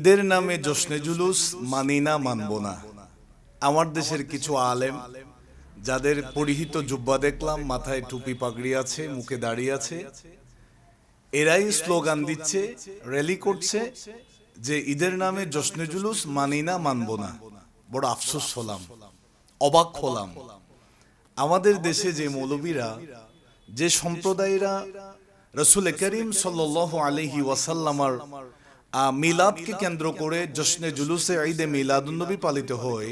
ঈদের নামে জশ্নে জুলুস মানি না, মানব না। আমার দেশের কিছু আলেম যাদের পরিহিত জুব্বা দেখলাম, মাথায় টুপি পাগড়ি আছে, মুখে দাড়ি আছে, এরাই স্লোগান দিচ্ছে, র্যালি করছে যে ঈদের নামে জশ্নে জুলুস মানি না, মানব না। বড় আফসোস হলাম, অবাক হলাম। আমাদের দেশে যে মৌলবীরা, যে সম্প্রদায়রা রাসূল করিম সাল্লাল্লাহু আলাইহি ওয়াসাল্লামের মিলাদকে কেন্দ্র করে জশ্নে জুলুসে ঈদে মিলাদুন্নবী পালিত হয়,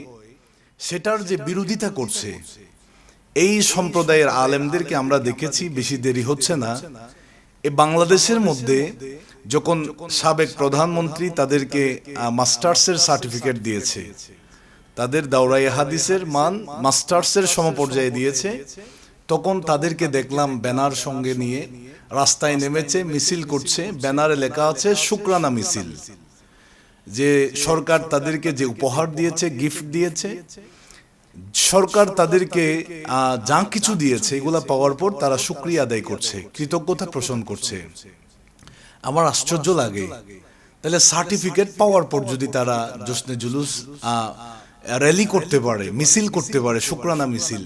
সেটার যে বিরোধিতা করছে, এই সম্প্রদায়ের আলেমদেরকে আমরা দেখেছি। বেশি দেরি হচ্ছে না, এ বাংলাদেশের মধ্যে যখন সাবেক প্রধানমন্ত্রী তাদেরকে মাস্টার্সের সার্টিফিকেট দিয়েছে, তাদের দাওরায়ে হাদিসের মান মাস্টার্সের সমপর্যায়ে দিয়েছে, তখন তাদেরকে দেখলাম ব্যানার সঙ্গে নিয়ে রাস্তায় নেমেছে, মিছিল করছে। ব্যানারে লেখা আছে শুকরানা মিছিল, যে সরকার তাদেরকে যে উপহার দিয়েছে, গিফট দিয়েছে, সরকার তাদেরকে যা কিছু দিয়েছে, এগুলা পাওয়ার পর তারা শুকরিয়া আদায় করছে, কৃতজ্ঞতা পোষণ করছে। আমার আশ্চর্য লাগে, তাহলে সার্টিফিকেট পাওয়ার পর যদি তারা জশ্নে জুলুস র্যালি করতে পারে, মিছিল করতে পারে, শুকরানা মিছিল,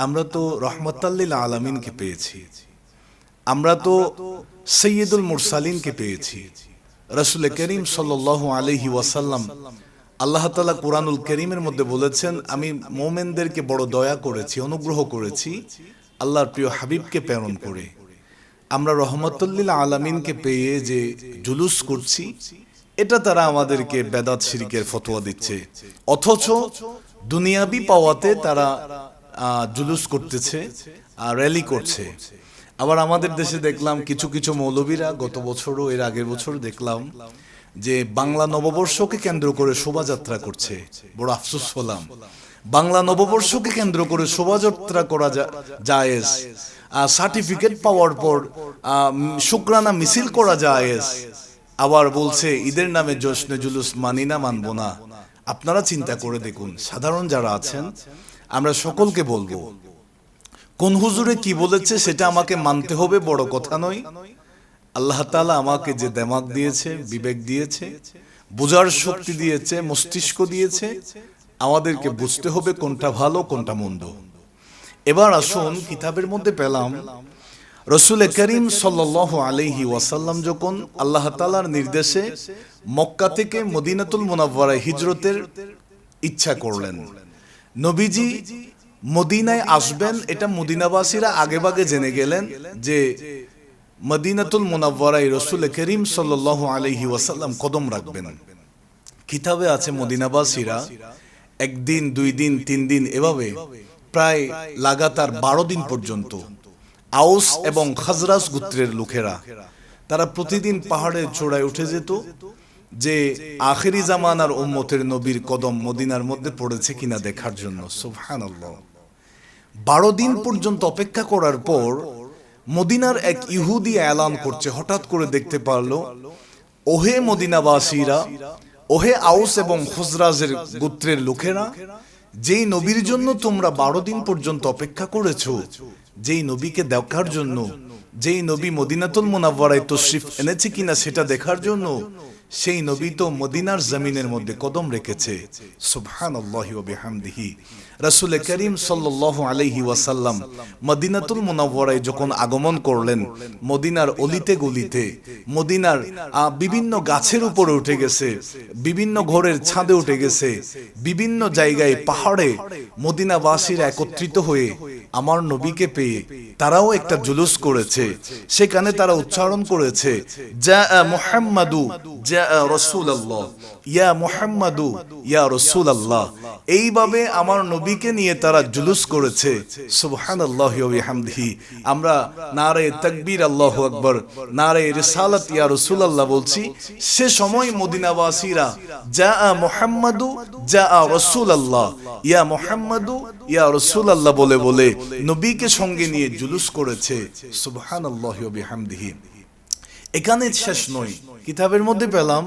আমরা তো রহমতাল্লিল আলামিনকে পেয়েছি, আমরা তো সৈয়দুল মুরসালিনকে পেয়েছি, রাসূল করিম সাল্লাল্লাহু আলাইহি ওয়াসাল্লাম। আল্লাহ তাআলা কুরআনুল কারীমের মধ্যে বলেছেন, আমি মুমিনদেরকে বড় দয়া করেছি, অনুগ্রহ করেছি আল্লাহর প্রিয় হাবিবকে প্রেরণ করে। আমরা রহমতুল্লিল আলামিনকে পেয়ে যে জুলুস করছি, এটা তারা আমাদেরকে বেদাত শিরকের ফতোয়া দিচ্ছে, অথচ দুনিয়াবি পাওয়াতে তারা জুলুস করতেছে, র্যালি করছে। আবার আমাদের দেশে দেখলাম কিছু কিছু মৌলবীরা, গত বছরও এর আগের বছর দেখলাম যে বাংলা নববর্ষকে কেন্দ্র করে শোভাযাত্রা করছে। বড় আফসোস হলাম, বাংলা নববর্ষকে কেন্দ্র করে শোভাযাত্রা করা জায়েজ, সার্টিফিকেট পাওয়ার পর শুকরানা মিছিল করা জায়েজ, আবার বলছে ঈদের নামে জশ্নে জুলুস মানি না, মানব না। আপনারা চিন্তা করে দেখুন, সাধারণ যারা আছেন, আমরা সকলকে বলবো, কোন হুজুরে কি বলেছে সেটা আমাকে মানতে হবে, বড় কথা নয়। আল্লাহ তাআলা আমাকে যে দিমাগ দিয়েছে, বিবেক দিয়েছে, বোঝার শক্তি দিয়েছে, মস্তিষ্ক দিয়েছে, আমাদেরকে বুঝতে হবে কোনটা ভালো, কোনটা মন্দ। এবার আসুন, কিতাবের মধ্যে পেলাম রাসূল করিম সাল্লাল্লাহু আলাইহি ওয়াসাল্লাম যখন আল্লাহ তাআলার নির্দেশে মক্কা থেকে মদিনাতুল মুনাওয়ারায় হিজরতের ইচ্ছা করলেন, নবীজি মদিনায় আসবেন, এটা মদিনাবাসীরা আগেভাগে জেনে গেলেন যে মদিনাতুল মুনাওয়ারায় রাসূল করিম সাল্লাল্লাহু আলাইহি ওয়াসাল্লাম কদম রাখবেন। কিতাবে আছে মদিনাবাসীরা একদিন, 2 দিন, 3 দিন, এভাবে প্রায় লাগাতার 12 দিন পর্যন্ত আউস এবং খাজরাজ গোত্রের লোকেরা তারা প্রতিদিন পাহাড়ের চূড়ায় উঠে যেত, যে আখেরি জামানার উম্মতের নবীর কদম মদিনার মধ্যে পড়েছে কিনা দেখার জন্য। সুবহানাল্লাহ। 12 দিন পর্যন্ত অপেক্ষা করার পর মদিনার এক ইহুদি এলান করছে, হঠাৎ করে দেখতে পারলো, ওহে মদিনাবাসীরা, ওহে আউস এবং খুজরাজের গোত্রের লোকেরা, যেই নবীর জন্য তোমরা 12 দিন পর্যন্ত অপেক্ষা করেছো, যেই নবীকে দেখার জন্য, যেই নবী মদিনাতুল মুনাওয়ারায় তশরিফ এনেছে কিনা সেটা দেখার জন্য, সেই নবী তো মদিনার জমিনের মধ্যে কদম রেখেছে। সুবহানাল্লাহি ওয়া বিহামদিহি। রাসূল করিম সাল্লাল্লাহু আলাইহি ওয়াসাল্লাম মদিনাতুল মুনাওয়ারায় যখন আগমন করলেন, মদিনার অলিতে গলিতে, মদিনার বিভিন্ন গাছের উপরে উঠে গেছে, বিভিন্ন ঘরের ছাদে উঠে গেছে, বিভিন্ন জায়গায় পাহাড়ে মদিনাবাসীরা একত্রিত হয়ে আমার নবীকে পেয়ে তারাও একটা জুলুস করেছে। সেখানে তারা উচ্চারণ করেছে, জা মুহাম্মাদু জা রাসূলুল্লাহ, ইয়া মুহাম্মাদু ইয়া রাসূলুল্লাহ। এইভাবে আমার নবীকে নিয়ে তারা জুলুস করেছে। সুবহানাল্লাহি ওয়া বিহামদিহি। আমরা নারে তাকবীর, আল্লাহু আকবার, নারে রিসালাত ইয়া রাসূলুল্লাহ বলছি। সে সময় মদিনাবাসীরা জা মুহাম্মাদু জা রাসূলুল্লাহ, ইয়া মুহাম্মাদু ইয়া রাসূলুল্লাহ বলে বলে নবীকে সঙ্গে নিয়ে জুলুস করেছে। সুবহানাল্লাহি ওয়া বিহামদিহি। এখানে শেষ নয়, কিতাবের মধ্যে পেলাম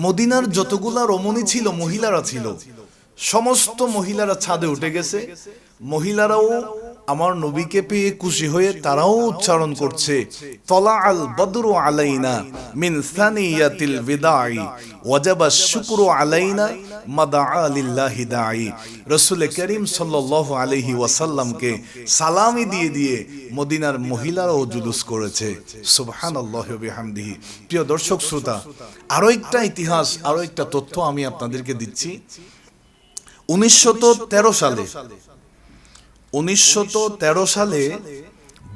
মদিনার যতগুলা রমণী ছিল, মহিলারা ছিল, সমস্ত মহিলারা ছাদে উঠে গেছে। মহিলারাও আমার নবীকে পেয়ে খুশি হয়ে তারাও উচ্চারণ করছে তলা আল বদরু আলাইনা মিন সানিয়াতিল বিদাই ওয়াজাবা শুকরু আলাইনা মাদা লিল্লাহি দাই। রাসূল করিম সাল্লাল্লাহু আলাইহি ওয়াসাল্লামকে সালামি দিয়ে দিয়ে মদিনার মহিলারাও জুলুস করেছে। সুবহানাল্লাহি ওয়া বিহামদিহি। প্রিয় দর্শক শ্রোতা, আরো একটা ইতিহাস, আরো একটা তথ্য আমি আপনাদেরকে দিচ্ছি। 1913 সালে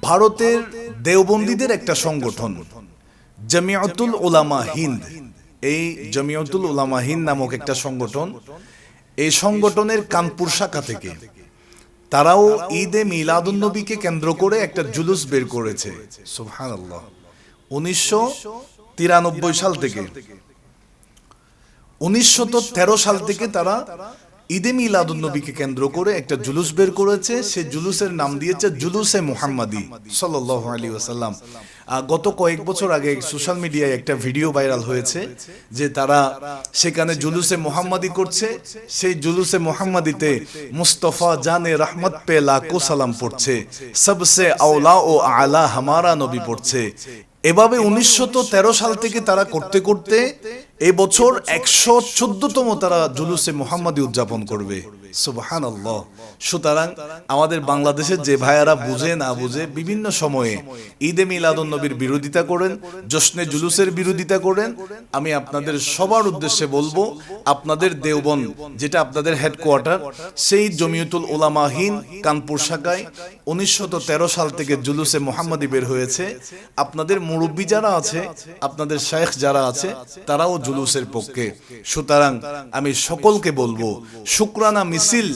ভারতের দেওবন্দীদের একটা সংগঠন জামিয়াতুল উলামা হিন্দ, এই জামিয়াতুল উলামা হিন্দ নামক একটা সংগঠন, এই সংগঠনের কানপুর শাখা থেকে তারাও ঈদে মিলাদুন্নবীকে কেন্দ্র করে একটা জুলুস বের করেছে। সুবহানাল্লাহ। 1993 সাল থেকে 1913 সাল থেকে তারা ঈদে মিলাদুন্নবীকে কেন্দ্র করে একটা জুলুস বের করেছে। সেই জুলুসের নাম দিয়েছে জুলুসে মুহাম্মাদি সাল্লাল্লাহু আলাইহি ওয়াসাল্লাম। গত কয়েক বছর আগে সোশ্যাল মিডিয়ায় একটা ভিডিও ভাইরাল হয়েছে যে তারা সেখানে জুলুসে মুহাম্মাদি করছে। সেই জুলুসে মুহাম্মাদিতে মুস্তাফা জানে রহমত পে লাখো সালাম পড়ছে, সবসে আওলা ও আলা হামারা নবী পড়ছে। এভাবে 1913 সাল থেকে তারা করতে করতে এই বছর 114তম তারা জুলুসে মুহাম্মাদি উদযাপন করবে। সুবহানাল্লাহ। সুতরাং আমাদের বাংলাদেশের যে ভাইয়ারা বুঝে না বুঝে বিভিন্ন সময়ে ঈদে মিলাদুন্নবীর বিরোধিতা করেন, জশ্নে জুলুসের বিরোধিতা করেন, আমি আপনাদের সবার উদ্দেশ্যে বলবো, আপনাদের দেওবন্দ যেটা আপনাদের হেডকোয়ার্টার, সেই জমিয়তুল উলামা হিন্দ কানপুর শাখায় 1913 সাল থেকে জুলুসে মুহাম্মাদি বের হয়েছে। আপনাদের মুরব্বী যারা আছে, আপনাদের শায়েখ যারা আছে, তারাও জুলুসের পক্ষে। সুতরাং আমি সকলকে বলবো, শুকরানা মিছিল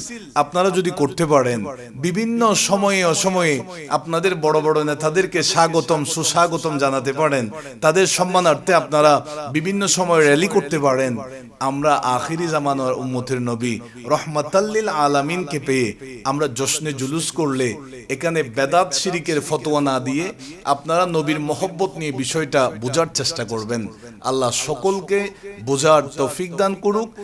আপনারা যদি করতে পারেন, বিভিন্ন সময়ে অসময়ে আপনাদের বড় বড় নেতাদেরকে স্বাগতম সুস্বাগতম জানাতে পারেন, তাদের সম্মানার্থে আপনারা বিভিন্ন সময় র্যালি করতে পারেন। আমরা আখিরি জামানার উম্মতের নবী রহমাতাল্লিল আলামিনকে পেয়ে আমরা জশ্নে জুলুস করলে এখানে বেদাত শিরিকের ফতোয়া না দিয়ে আপনারা নবীর মহব্বত নিয়ে বিষয়টা বোঝার চেষ্টা করবেন। আল্লাহ সকলকে বোঝার তৌফিক দান করুক।